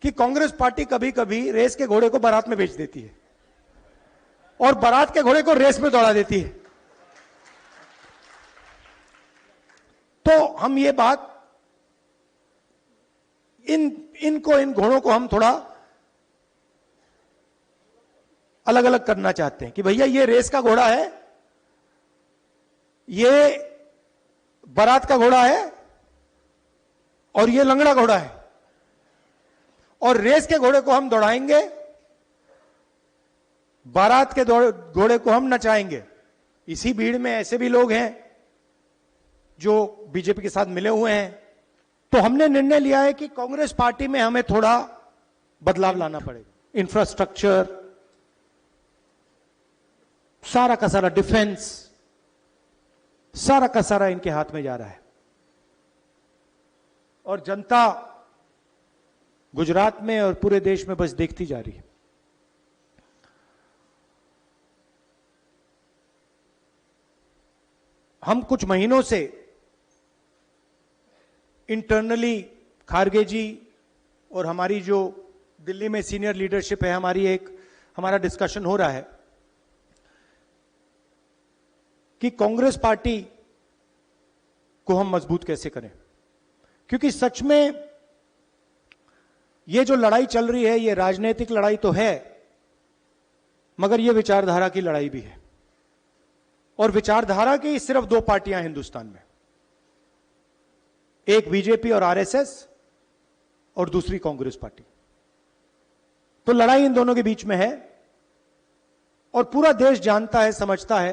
कि कांग्रेस पार्टी कभी कभी रेस के घोड़े को बारात में बेच देती है और बारात के घोड़े को रेस में दौड़ा देती है। तो हम ये बात इन घोड़ों को हम थोड़ा अलग अलग करना चाहते हैं कि भैया ये रेस का घोड़ा है, ये बारात का घोड़ा है और ये लंगड़ा घोड़ा है। और रेस के घोड़े को हम दौड़ाएंगे, बारात के घोड़े को हम नचाएंगे। इसी भीड़ में ऐसे भी लोग हैं जो बीजेपी के साथ मिले हुए हैं। तो हमने निर्णय लिया है कि कांग्रेस पार्टी में हमें थोड़ा बदलाव लाना पड़ेगा। इंफ्रास्ट्रक्चर, सारा का सारा डिफेंस, सारा का सारा इनके हाथ में जा रहा है और जनता गुजरात में और पूरे देश में बस देखती जा रही है। हम कुछ महीनों से इंटरनली खारगे जी और हमारी जो दिल्ली में सीनियर लीडरशिप है, हमारा डिस्कशन हो रहा है कि कांग्रेस पार्टी को हम मजबूत कैसे करें। क्योंकि सच में ये जो लड़ाई चल रही है, ये राजनीतिक लड़ाई तो है, मगर ये विचारधारा की लड़ाई भी है। और विचारधारा की सिर्फ दो पार्टियां हिंदुस्तान में, एक बीजेपी और आरएसएस और दूसरी कांग्रेस पार्टी। तो लड़ाई इन दोनों के बीच में है और पूरा देश जानता है, समझता है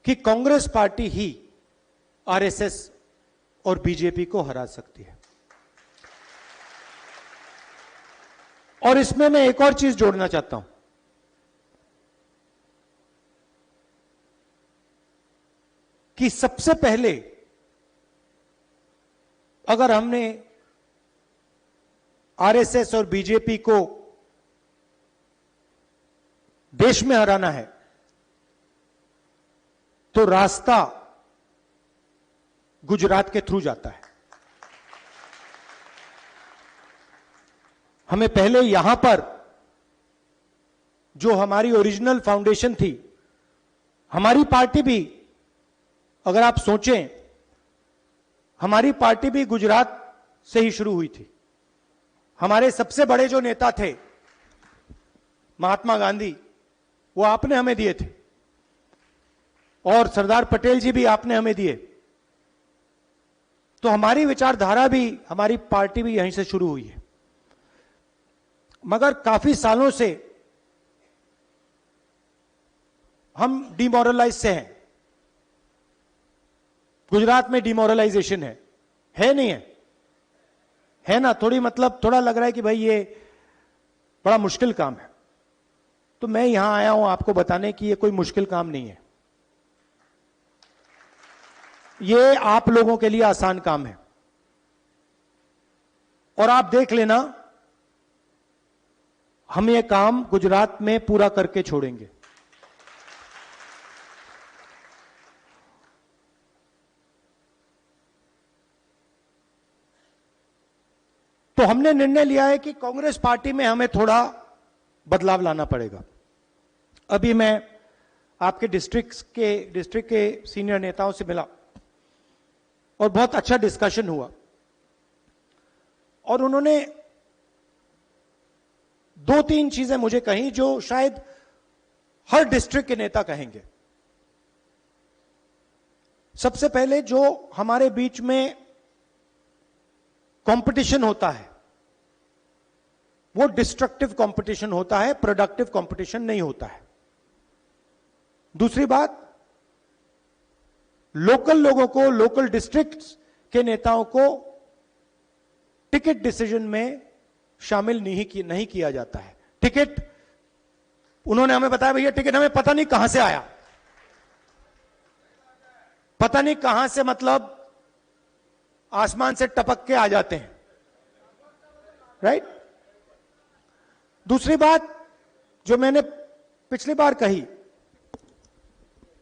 कि कांग्रेस पार्टी ही आरएसएस और बीजेपी को हरा सकती है। और इसमें मैं एक और चीज जोड़ना चाहता हूं कि सबसे पहले अगर हमने आरएसएस और बीजेपी को देश में हराना है तो रास्ता गुजरात के थ्रू जाता है। हमें पहले यहां पर जो हमारी ओरिजिनल फाउंडेशन थी, हमारी पार्टी भी, अगर आप सोचें, हमारी पार्टी भी गुजरात से ही शुरू हुई थी। हमारे सबसे बड़े जो नेता थे महात्मा गांधी, वो आपने हमें दिए थे और सरदार पटेल जी भी आपने हमें दिए। तो हमारी विचारधारा भी, हमारी पार्टी भी यहीं से शुरू हुई है। मगर काफी सालों से हम डिमोरलाइज से हैं। गुजरात में डिमोरलाइजेशन है नहीं है ना? थोड़ा लग रहा है कि भाई ये बड़ा मुश्किल काम है। तो मैं यहां आया हूं आपको बताने कि ये कोई मुश्किल काम नहीं है, ये आप लोगों के लिए आसान काम है। और आप देख लेना, हम ये काम गुजरात में पूरा करके छोड़ेंगे। तो हमने निर्णय लिया है कि कांग्रेस पार्टी में हमें थोड़ा बदलाव लाना पड़ेगा। अभी मैं आपके डिस्ट्रिक्ट के सीनियर नेताओं से मिला और बहुत अच्छा डिस्कशन हुआ और उन्होंने दो तीन चीजें मुझे कही जो शायद हर डिस्ट्रिक्ट के नेता कहेंगे। सबसे पहले, जो हमारे बीच में कंपटीशन होता है वो डिस्ट्रक्टिव कंपटीशन होता है, प्रोडक्टिव कंपटीशन नहीं होता है। दूसरी बात, लोकल लोगों को, लोकल डिस्ट्रिक्ट्स के नेताओं को टिकट डिसीजन में शामिल नहीं किया जाता है। टिकट, उन्होंने हमें बताया भैया टिकट हमें पता नहीं कहां से आया, पता नहीं कहां से, मतलब आसमान से टपक के आ जाते हैं, राइट? दूसरी बात जो मैंने पिछली बार कही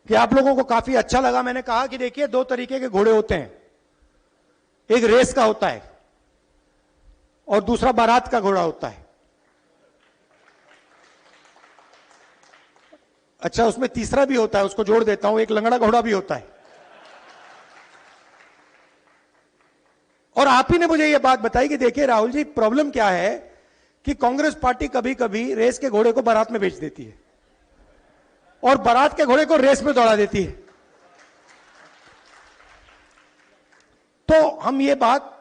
कि आप लोगों को काफी अच्छा लगा, मैंने कहा कि देखिए दो तरीके के घोड़े होते हैं, एक रेस का होता है और दूसरा बारात का घोड़ा होता है। अच्छा, उसमें तीसरा भी होता है, उसको जोड़ देता हूं, एक लंगड़ा घोड़ा भी होता है। और आप ही ने मुझे यह बात बताई कि देखिए राहुल जी, प्रॉब्लम क्या है कि कांग्रेस पार्टी कभी कभी रेस के घोड़े को बारात में बेच देती है और बारात के घोड़े को रेस में दौड़ा देती है। तो हम ये बात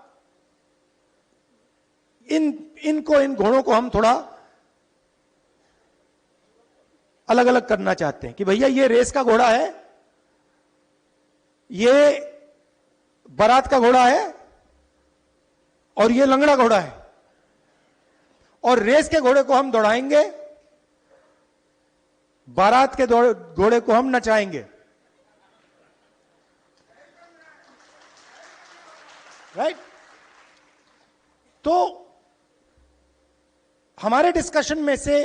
इन घोड़ों को हम थोड़ा अलग अलग करना चाहते हैं कि भैया ये रेस का घोड़ा है, ये बारात का घोड़ा है और ये लंगड़ा घोड़ा है। और रेस के घोड़े को हम दौड़ाएंगे, बारात के घोड़े को हम नचाएंगे। राइट? तो हमारे डिस्कशन में से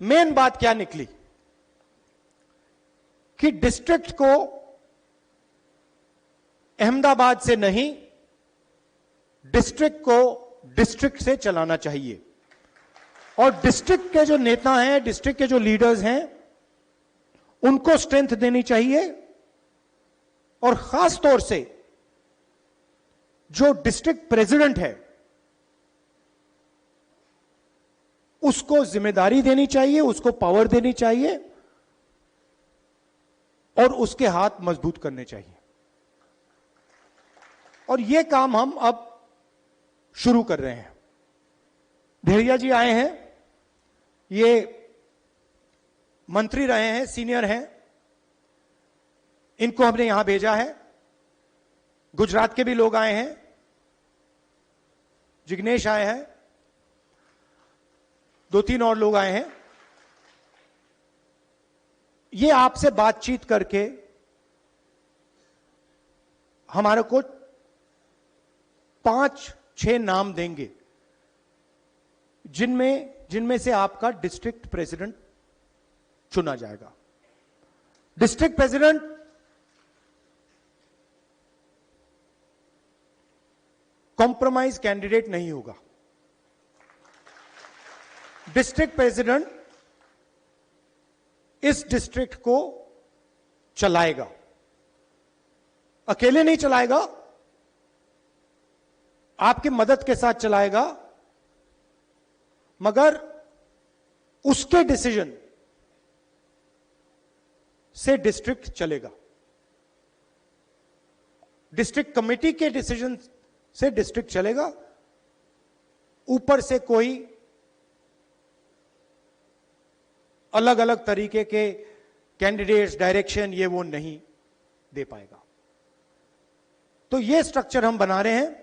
मेन बात क्या निकली कि डिस्ट्रिक्ट को अहमदाबाद से नहीं, डिस्ट्रिक्ट को डिस्ट्रिक्ट से चलाना चाहिए। और डिस्ट्रिक्ट के जो नेता हैं, डिस्ट्रिक्ट के जो लीडर्स हैं, उनको स्ट्रेंथ देनी चाहिए। और खास तौर से जो डिस्ट्रिक्ट प्रेसिडेंट है उसको जिम्मेदारी देनी चाहिए, उसको पावर देनी चाहिए और उसके हाथ मजबूत करने चाहिए। और यह काम हम अब शुरू कर रहे हैं। भेड़िया जी आए हैं, ये मंत्री रहे हैं, सीनियर हैं, इनको हमने यहां भेजा है। गुजरात के भी लोग आए हैं, जिग्नेश आए हैं, 2-3 और लोग आए हैं। ये आपसे बातचीत करके हमारे को 5-6 नाम देंगे जिनमें से आपका डिस्ट्रिक्ट प्रेसिडेंट चुना जाएगा। डिस्ट्रिक्ट प्रेसिडेंट कॉम्प्रोमाइज कैंडिडेट नहीं होगा। डिस्ट्रिक्ट प्रेसिडेंट इस डिस्ट्रिक्ट को चलाएगा, अकेले नहीं चलाएगा, आपकी मदद के साथ चलाएगा, मगर उसके डिसीजन से डिस्ट्रिक्ट चलेगा। डिस्ट्रिक्ट कमेटी के डिसीजन से डिस्ट्रिक्ट चलेगा। ऊपर से कोई अलग अलग तरीके के कैंडिडेट्स, डायरेक्शन, ये वो नहीं दे पाएगा। तो ये स्ट्रक्चर हम बना रहे हैं।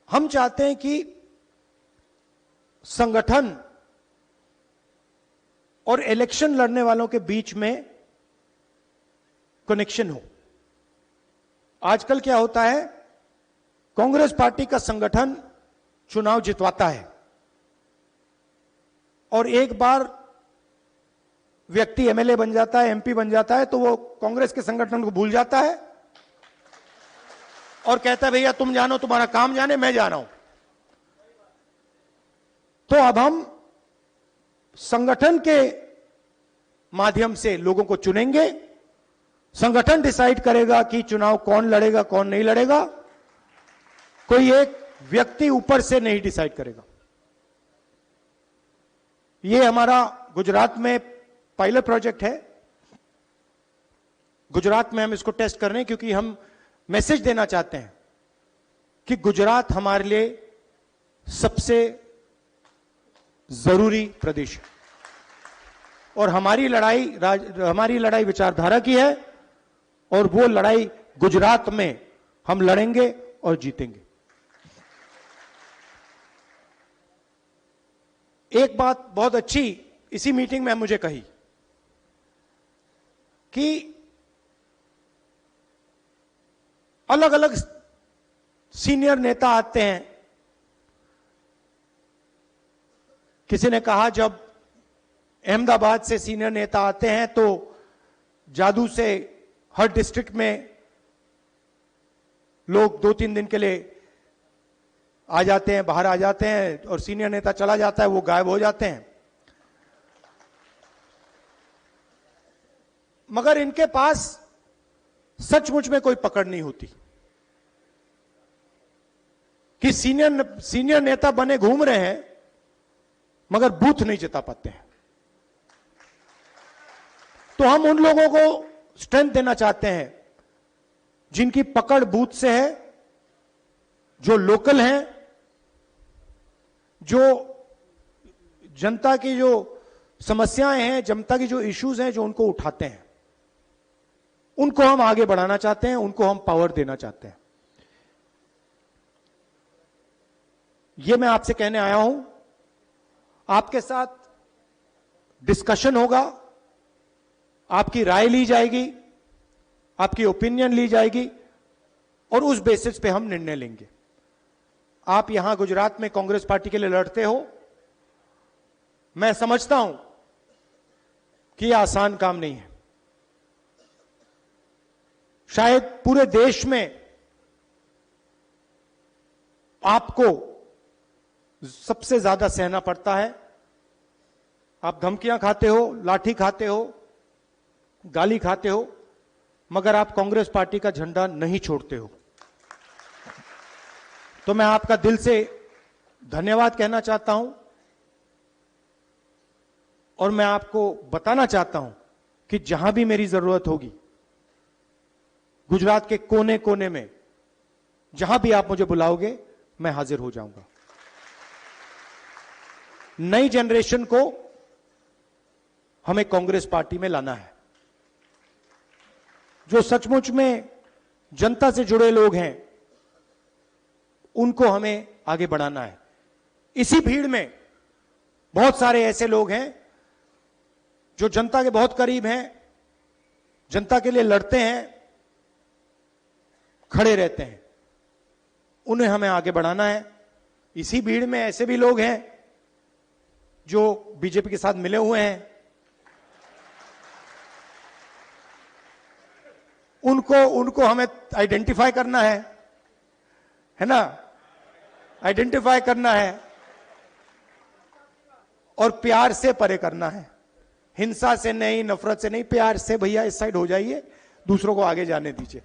हम चाहते हैं कि संगठन और इलेक्शन लड़ने वालों के बीच में कनेक्शन हो। आजकल क्या होता है, कांग्रेस पार्टी का संगठन चुनाव जितवाता है और एक बार व्यक्ति एमएलए बन जाता है, एमपी बन जाता है, तो वो कांग्रेस के संगठन को भूल जाता है और कहता है भैया तुम जानो, तुम्हारा काम जाने, मैं जा रहा हूं। तो अब हम संगठन के माध्यम से लोगों को चुनेंगे। संगठन डिसाइड करेगा कि चुनाव कौन लड़ेगा, कौन नहीं लड़ेगा। कोई एक व्यक्ति ऊपर से नहीं डिसाइड करेगा। ये हमारा गुजरात में पायलट प्रोजेक्ट है। गुजरात में हम इसको टेस्ट कर रहे हैं क्योंकि हम मैसेज देना चाहते हैं कि गुजरात हमारे लिए सबसे जरूरी प्रदेश है और हमारी लड़ाई विचारधारा की है और वो लड़ाई गुजरात में हम लड़ेंगे और जीतेंगे। एक बात बहुत अच्छी इसी मीटिंग में मुझे कही कि अलग अलग सीनियर नेता आते हैं। किसी ने कहा जब अहमदाबाद से सीनियर नेता आते हैं तो जादू से हर डिस्ट्रिक्ट में लोग 2-3 दिन के लिए आ जाते हैं, बाहर आ जाते हैं और सीनियर नेता चला जाता है, वो गायब हो जाते हैं। मगर इनके पास सचमुच में कोई पकड़ नहीं होती कि सीनियर नेता बने घूम रहे हैं मगर बूथ नहीं जिता पाते हैं। तो हम उन लोगों को स्ट्रेंथ देना चाहते हैं जिनकी पकड़ बूथ से है, जो लोकल हैं, जो जनता की जो समस्याएं हैं, जनता की जो इश्यूज हैं, जो उनको उठाते हैं, उनको हम आगे बढ़ाना चाहते हैं, उनको हम पावर देना चाहते हैं। यह मैं आपसे कहने आया हूं। आपके साथ डिस्कशन होगा, आपकी राय ली जाएगी, आपकी ओपिनियन ली जाएगी और उस बेसिस पे हम निर्णय लेंगे। आप यहां गुजरात में कांग्रेस पार्टी के लिए लड़ते हो, मैं समझता हूं कि यह आसान काम नहीं है। शायद पूरे देश में आपको सबसे ज्यादा सहना पड़ता है। आप धमकियां खाते हो, लाठी खाते हो, गाली खाते हो, मगर आप कांग्रेस पार्टी का झंडा नहीं छोड़ते हो। तो मैं आपका दिल से धन्यवाद कहना चाहता हूं और मैं आपको बताना चाहता हूं कि जहां भी मेरी जरूरत होगी, गुजरात के कोने कोने में जहां भी आप मुझे बुलाओगे, मैं हाजिर हो जाऊंगा। नई जनरेशन को हमें कांग्रेस पार्टी में लाना है। जो सचमुच में जनता से जुड़े लोग हैं, उनको हमें आगे बढ़ाना है। इसी भीड़ में बहुत सारे ऐसे लोग हैं जो जनता के बहुत करीब हैं, जनता के लिए लड़ते हैं, खड़े रहते हैं, उन्हें हमें आगे बढ़ाना है। इसी भीड़ में ऐसे भी लोग हैं जो बीजेपी के साथ मिले हुए हैं, उनको हमें आइडेंटिफाई करना है ना, आइडेंटिफाई करना है और प्यार से परे करना है। हिंसा से नहीं, नफरत से नहीं, प्यार से भैया इस साइड हो जाइए, दूसरों को आगे जाने दीजिए।